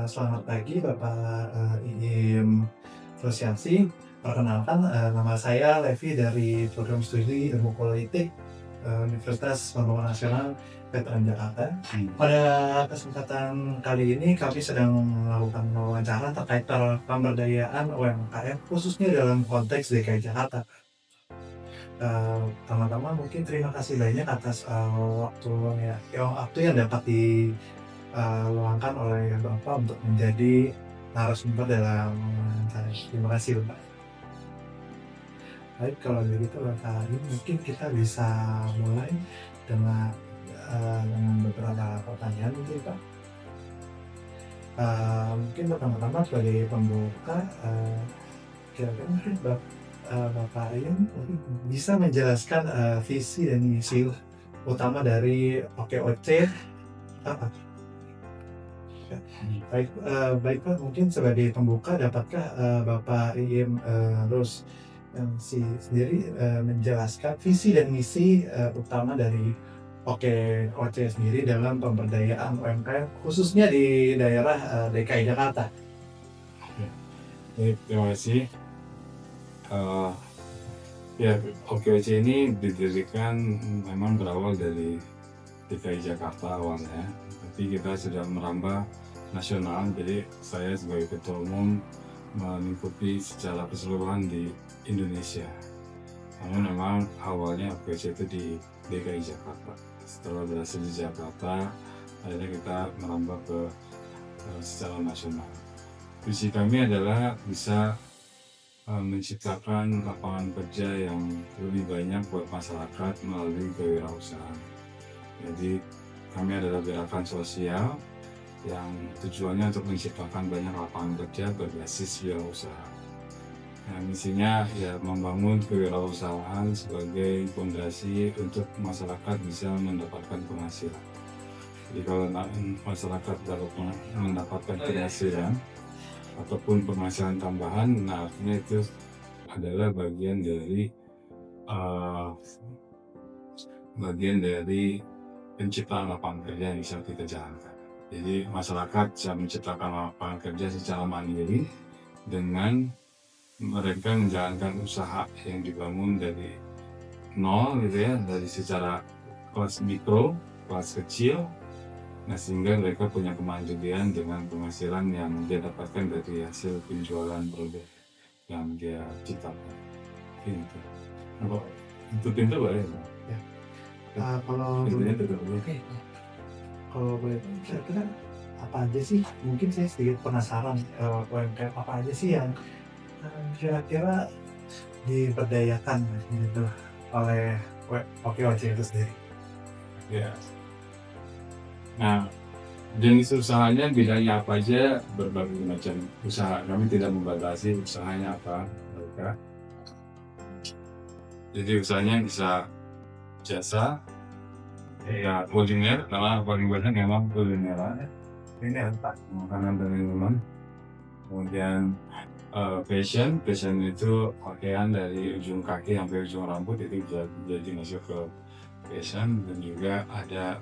Selamat pagi Bapak, IIM Frosiansi. Perkenalkan, nama saya Levi dari Program Studi Ilmu Politik, Universitas Pembangunan Nasional Veteran Jakarta. Pada kesempatan kali ini kami sedang melakukan wawancara terkait pemberdayaan UMKM khususnya dalam konteks DKI Jakarta. Pertama-tama mungkin terima kasih banyak atas, waktu yang dapat luangkan oleh Bapak untuk menjadi narasumber dalam wawancara. Terima kasih, Bapak. Baik, kalau begitu Bapak, ini mungkin kita bisa mulai dengan, dengan beberapa pertanyaan mungkin, Pak. Mungkin pertama-tama sebagai pembuka, kira-kira mungkin Bapak ini mungkin bisa menjelaskan, visi dan misi utama dari OKOC apa? Ya, baik Pak, mungkin sebagai pembuka dapatkah, Bapak IIM, sendiri, menjelaskan visi dan misi, utama dari OKOC sendiri dalam pemberdayaan UMKM khususnya di daerah, DKI Jakarta? Baik, terima kasih. Ya, OKOC ini didirikan memang berawal dari DKI Jakarta awalnya, tapi kita sudah merambah nasional. Jadi saya sebagai ketua umum mengikuti secara keseluruhan di Indonesia. Namun memang awalnya OKOC itu di DKI Jakarta. Setelah berhasil di Jakarta, akhirnya kita merambah ke secara nasional. Visi kami adalah bisa menciptakan lapangan kerja yang lebih banyak buat masyarakat melalui kewirausahaan. Jadi kami adalah gerakan sosial yang tujuannya untuk menciptakan banyak lapangan kerja berbasis wirausaha. Nah, misinya ya membangun kewirausahaan sebagai fondasi untuk masyarakat bisa mendapatkan penghasilan. Jadi kalau masyarakat dapat mendapatkan penghasilan ataupun penghasilan tambahan, nah artinya itu adalah bagian dari penciptaan lapangan kerja yang bisa kita jalankan. Jadi masyarakat bisa menciptakan lapangan kerja secara mandiri dengan mereka menjalankan usaha yang dibangun dari nol gitu ya, dari secara kelas mikro, kelas kecil. Nah, sehingga mereka punya kemandirian dengan penghasilan yang dia dapatkan dari hasil penjualan produk yang dia ciptakan. Gitu. Nah, itu pintu boleh ya? Ya. Kalau Pintunya boleh, tutup dulu. oke. Kalau boleh tahu kira-kira apa aja sih? Mungkin saya sedikit penasaran, UMKM apa aja sih yang, kira-kira diberdayakan gitu oleh OKOC itu sendiri? Ya. Nah, jenis usahanya bidangnya apa aja, berbagai macam usaha. Kami tidak membatasi usahanya apa mereka. Jadi usahanya bisa jasa, ya kuliner, karena paling banyak memang kulineran, Ini Pak. makanan dan minuman. Kemudian fashion itu pakaian dari ujung kaki sampai ujung rambut itu bisa jadi masuk ke fashion, dan juga ada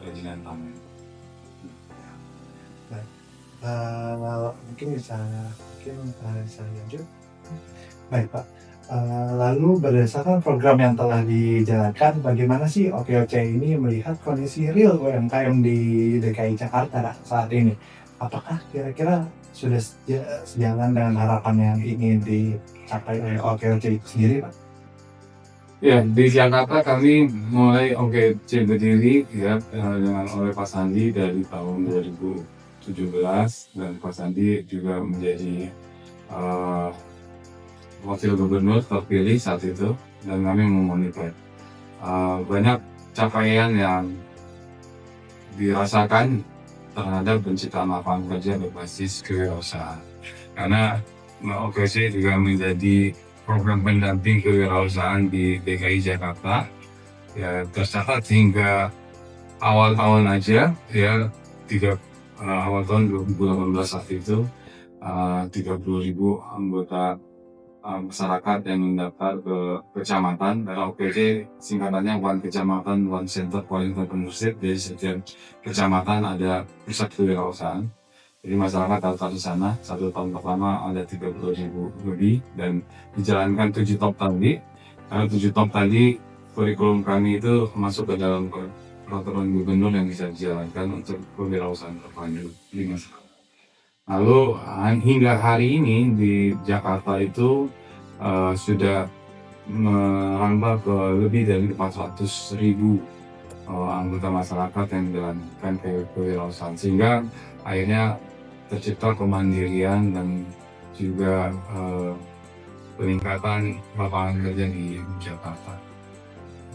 kerajinan tangan. Baik, mungkin bisa lanjut. Baik Pak, lalu berdasarkan program yang telah dijalankan, bagaimana sih OKOC ini melihat kondisi real UMKM di DKI Jakarta saat ini? Apakah kira-kira sudah sejalan dengan harapan yang ingin dicapai oleh OKOC itu sendiri, Pak? Ya, di Jakarta kami mulai OKOC berdiri ya dengan oleh Pak Sandi dari tahun 2017, dan Pak Sandi juga menjadi wakil gubernur terpilih saat itu, dan kami memonitor banyak capaian yang dirasakan terhadap penciptaan lapangan kerja berbasis kewirausahaan. Karena OKOC juga menjadi program pendamping kewirausahaan di DKI Jakarta, ya tercatat hingga awal tahun aja ya, awal tahun 2018 saat itu 30.000 anggota masyarakat yang mendaftar ke kecamatan, karena OPC singkatannya One Kecamatan One Center Point Entrepreneurship. Jadi setiap kecamatan ada pusat kewirausahaan. Jadi masyarakat daftar di sana. 1 tahun pertama ada 30.000 lebih dan dijalankan 7 top tadi. Karena 7 top tadi kurikulum kami itu masuk ke dalam peraturan gubernur yang bisa dijalankan untuk kewirausahaan terpadu di masyarakat. Lalu hingga hari ini di Jakarta itu sudah merambah ke lebih dari 400.000 anggota masyarakat yang menjalankan kewirausahaan, sehingga akhirnya tercipta kemandirian dan juga peningkatan lapangan kerja di Jakarta.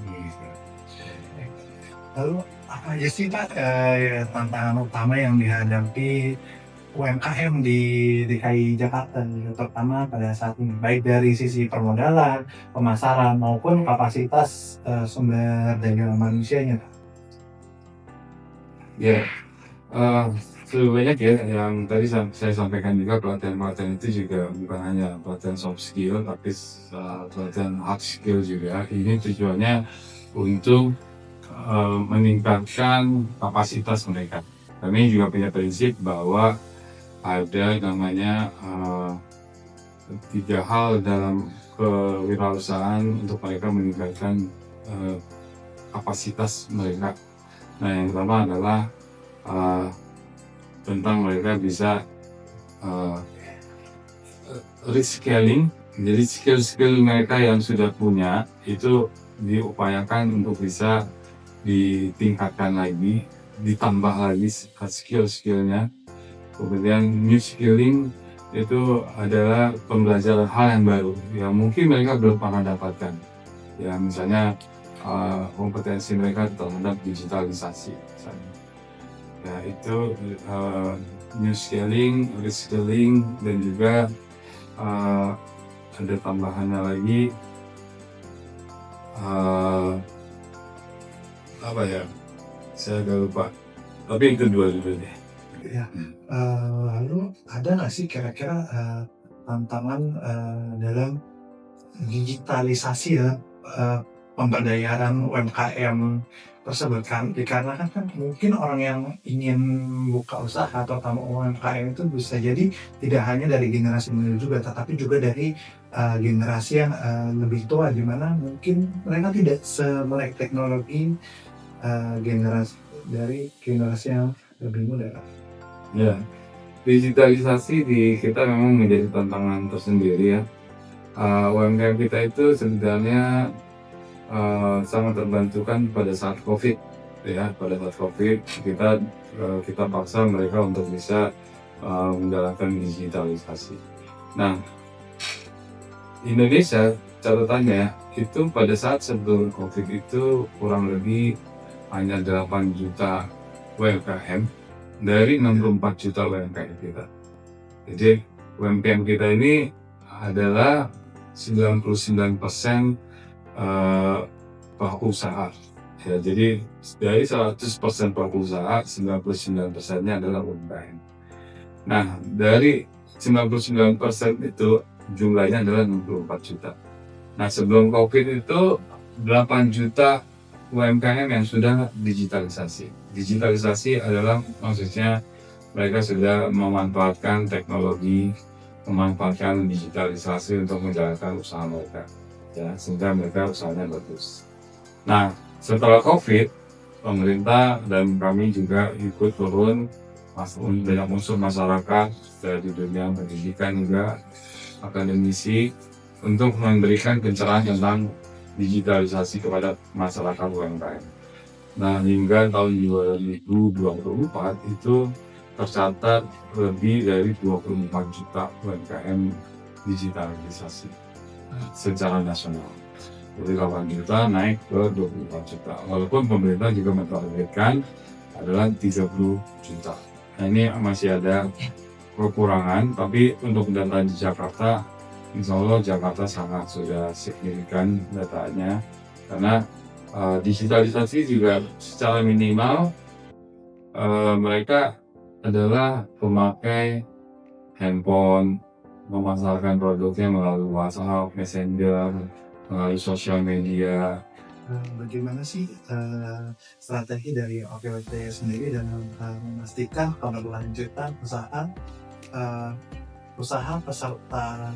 Gitu. Lalu apa aja sih Pak tantangan utama yang dihadapi UMKM di DKI Jakarta, terutama pada saat ini, baik dari sisi permodalan, pemasaran maupun kapasitas sumber daya manusianya, Pak? Ya, sebenarnya ya yang tadi saya sampaikan juga, pelatihan itu juga bukan hanya pelatihan soft skill, tapi pelatihan hard skill juga. Ini tujuannya untuk meningkatkan kapasitas mereka. Kami juga punya prinsip bahwa ada namanya 3 hal dalam kewirausahaan untuk mereka meningkatkan kapasitas mereka. Nah, yang pertama adalah tentang mereka bisa rescaling. Jadi skill-skill mereka yang sudah punya itu diupayakan untuk bisa ditingkatkan lagi, ditambah lagi skill-skillnya. Kemudian new skilling itu adalah pembelajaran hal yang baru yang mungkin mereka belum pernah dapatkan. Ya, misalnya kompetensi mereka terhadap digitalisasi misalnya. Ya, itu new skilling, reskilling, dan juga ada tambahannya lagi apa ya? Saya agak lupa. Tapi itu 2 dulu deh. Ya, lalu ada nggak sih kira-kira tantangan dalam digitalisasi dalam pemberdayaan UMKM tersebut, kan? Dikarenakan kan mungkin orang yang ingin buka usaha atau tamu UMKM itu bisa jadi tidak hanya dari generasi muda juga, tetapi juga dari generasi yang lebih tua, di mana mungkin mereka tidak semelek teknologi generasi yang lebih muda. Ya, digitalisasi di kita memang menjadi tantangan tersendiri ya. UMKM kita itu sebenarnya sangat terbantukan pada saat COVID ya. Pada saat COVID kita paksa mereka untuk bisa menjalankan digitalisasi. Nah, Indonesia catatannya itu pada saat sebelum COVID itu kurang lebih hanya 8 juta UMKM dari 64 juta UMKM kita. Jadi UMKM kita ini adalah 99% pelaku usaha. Ya, jadi dari 100% pelaku usaha, 99%-nya adalah UMKM. Nah, dari 99% itu jumlahnya adalah 64 juta. Nah, sebelum COVID itu 8 juta UMKM yang sudah digitalisasi. Digitalisasi adalah maksudnya mereka sudah memanfaatkan teknologi, memanfaatkan digitalisasi untuk menjalankan usaha mereka, ya, sehingga mereka usahanya bagus. Nah, setelah COVID, pemerintah dan kami juga ikut turun, banyak unsur masyarakat dari dunia pendidikan juga, akademisi, untuk memberikan pencerahan tentang digitalisasi kepada masyarakat UMKM. Nah, hingga tahun 2024 itu tercatat lebih dari 24 juta UMKM digitalisasi secara nasional. Jadi 8 juta naik ke 24 juta. Walaupun pemerintah juga mentargetkan adalah 30 juta. Nah, ini masih ada kekurangan, tapi untuk data di Jakarta, insya Allah Jakarta sangat sudah signifikan datanya, karena digitalisasi juga secara minimal mereka adalah pemakai handphone, memasarkan produknya melalui WhatsApp, Messenger, melalui sosial media. Bagaimana sih strategi dari OKWT sendiri dalam memastikan keberlanjutan uh, usaha peserta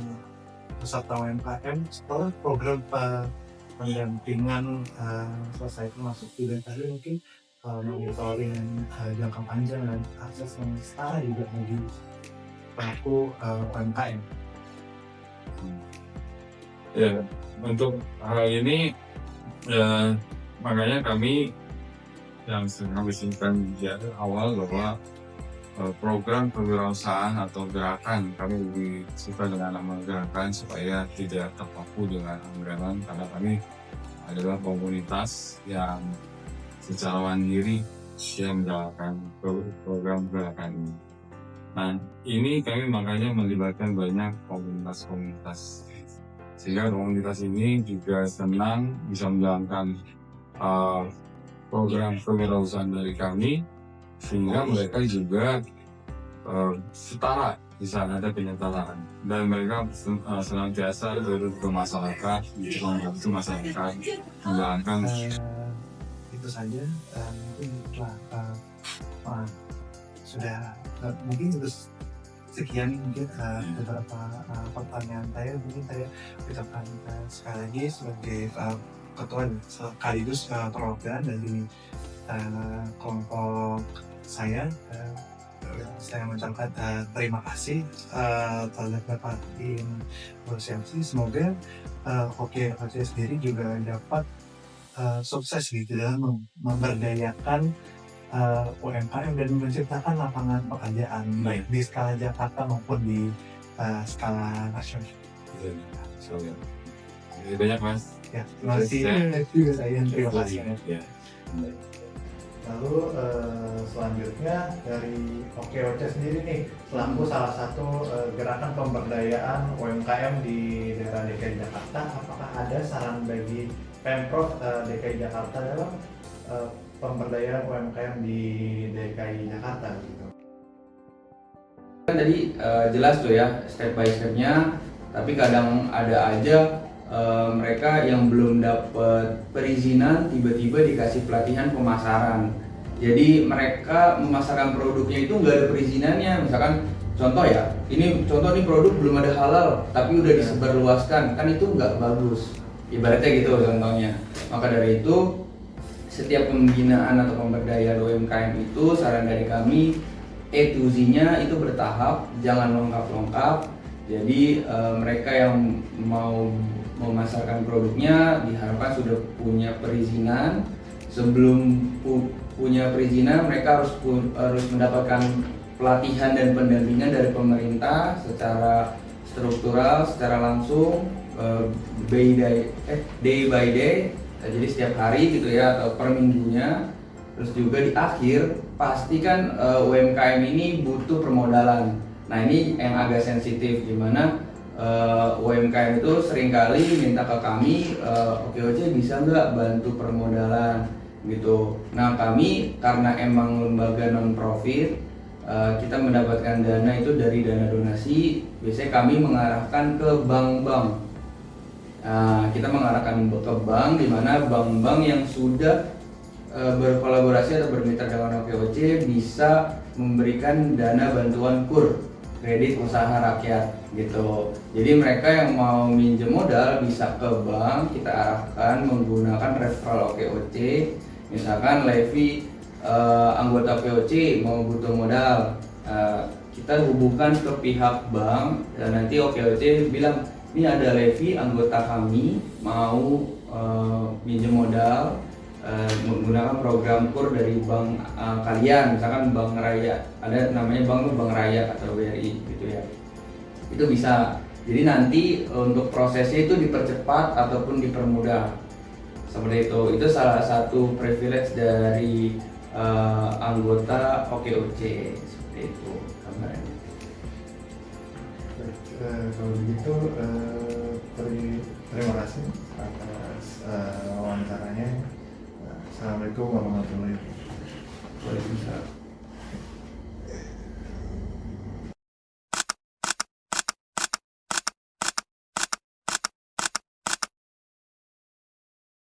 UMKM setelah program pendampingan selesai, termasuk juga tadi mungkin monitoring jangka panjang dan akses yang setara juga bagi pelaku UMKM. Ya, untuk hal ini makanya kami yang kami singkat di awal bahwa program kewirausahaan atau gerakan, kami lebih suka dengan nama gerakan supaya tidak terpaku dengan anggaran, karena kami adalah komunitas yang secara mandiri yang menjalankan program gerakan ini. Nah, ini kami makanya melibatkan banyak komunitas-komunitas, sehingga komunitas ini juga senang bisa menjalankan program kewirausahaan dari kami, sehingga mereka juga setara, bisa ada penyetaraan, dan mereka senantiasa turun ke masyarakat, membantu masyarakat menjalankan. Itu saja mungkin sudah mungkin terus sekian mungkin beberapa pertanyaan saya mungkin saya ucapkan sekali lagi sebagai ketua sekaligus perwakilan dari kelompok saya mengucapkan terima kasih terhadap Bapak Indonesia. Semoga OKWT sendiri juga dapat sukses gitu dalam memberdayakan UMKM dan menciptakan lapangan pekerjaan baik di skala Jakarta maupun di skala nasional. Terima banyak, Mas. Ya, terima kasih juga saya. Terima kasih. Ya. Lalu selanjutnya dari OKWT sendiri nih, selaku salah satu gerakan pemberdayaan UMKM di daerah DKI Jakarta, apakah ada saran bagi Pemprov DKI Jakarta dalam pemberdayaan UMKM di DKI Jakarta gitu? Kan tadi jelas tuh ya step by stepnya, tapi kadang ada aja mereka yang belum dapat perizinan tiba-tiba dikasih pelatihan pemasaran. Jadi mereka memasarkan produknya itu nggak ada perizinannya. Misalkan contoh ya, ini produk belum ada halal tapi udah disebarluaskan, kan itu nggak bagus. Ibaratnya gitu contohnya. Maka dari itu setiap pembinaan atau pemberdayaan UMKM itu saran dari kami to Z-nya itu bertahap, jangan lengkap-lengkap. Jadi mereka yang mau memasarkan produknya diharapkan sudah punya perizinan. Sebelum punya perizinan, mereka harus mendapatkan pelatihan dan pendampingan dari pemerintah secara struktural, secara langsung, day by day. Jadi setiap hari gitu ya, atau per minggunya. Terus juga di akhir pastikan UMKM ini butuh permodalan. Nah ini yang agak sensitif, dimana UMKM itu seringkali minta ke kami, OKWT bisa nggak bantu permodalan gitu. Nah kami karena emang lembaga non profit, kita mendapatkan dana itu dari dana donasi. Biasanya kami mengarahkan ke bank-bank. Kita mengarahkan ke bank, di mana bank-bank yang sudah berkolaborasi atau bermitra dengan OKWT bisa memberikan dana bantuan KUR, kredit usaha rakyat gitu. Jadi mereka yang mau minjem modal bisa ke bank, kita arahkan menggunakan referral OKWT. Misalkan Levi anggota OKWT mau butuh modal, kita hubungkan ke pihak bank dan nanti OKWT bilang, ini ada Levi anggota kami mau minjem modal menggunakan program KUR dari bank kalian, misalkan Bank Raya, ada namanya Bank Raya atau BRI gitu ya. Itu bisa. Jadi nanti untuk prosesnya itu dipercepat ataupun dipermudah. Seperti itu. Itu salah satu privilege dari anggota OKWT. Seperti itu gambarannya. Kalau begitu terima kasih atas wawancaranya. Assalamualaikum warahmatullahi wabarakatuh.